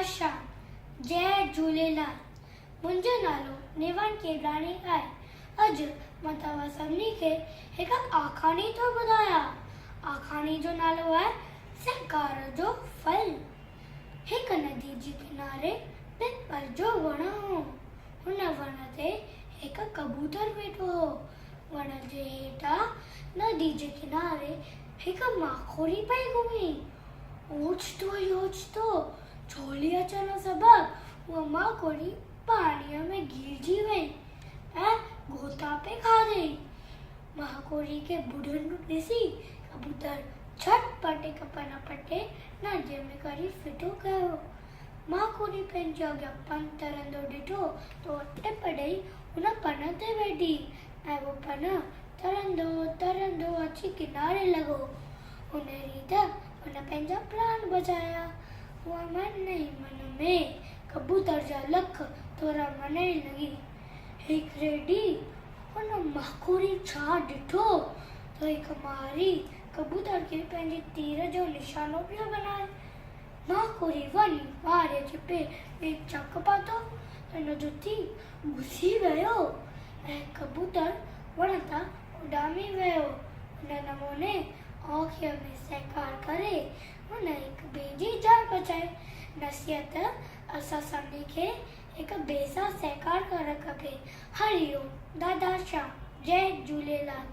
आशा जय झूलेलाल। मुंहिंजो नालो नेवान केवलानी आहे। अॼु मां तव्हां सभिनी खे हिकु आखाणी थो ॿुधायां। आखाणी जो नालो आहे सहकार जो फल। हिकु नदी जे किनारे पिपल जो वण हो। हुन वण ते हिकु कबूतर वेठो हो। वण जे हेठां नदी जे किनारे हिकु माखोड़ी पई घुमी। ओचितो छोली अचण सबबि उहा माखोड़ी पाणीअ में घिरजी वई ऐं गोता पे खाधई। माखोड़ी खे बुॾनि ॾिसी कबूतर झटपट हिकु पन पटे नदीअ में करी फिटो कयो। माखोड़ी पंहिंजे अॻियां पन तरंदो ॾिठो त टिप ॾेई हुन पन ते वेठी ऐं उहो पन तरंदो अची किनारे लॻो। हुन रीति हुन पंहिंजा प्राण बचाया। उहा मन ई मन में कबूतर जा लख थोरा मञण लॻी। हिकिड़े ॾींहुं हुन माखोड़ी छा ॾिठो त हिकु मारी कबूतर खे पंहिंजे तीर जो निशानो पियो बनाए। माखोड़ी वञी मारे जे पेर में चक पातो त हुनजो तीर घुसी वियो ऐं कबूतर वण तां उॾामी वियो। हुन नमूने औखिय में सहकार करे हुन हिकु ॿिए जी जान बचाई। नसीहत असां सभिनी खे हिकु ॿिए सां सहकार करणु खपे। हरिओम। दादा श्याम। जय झूलेलाल।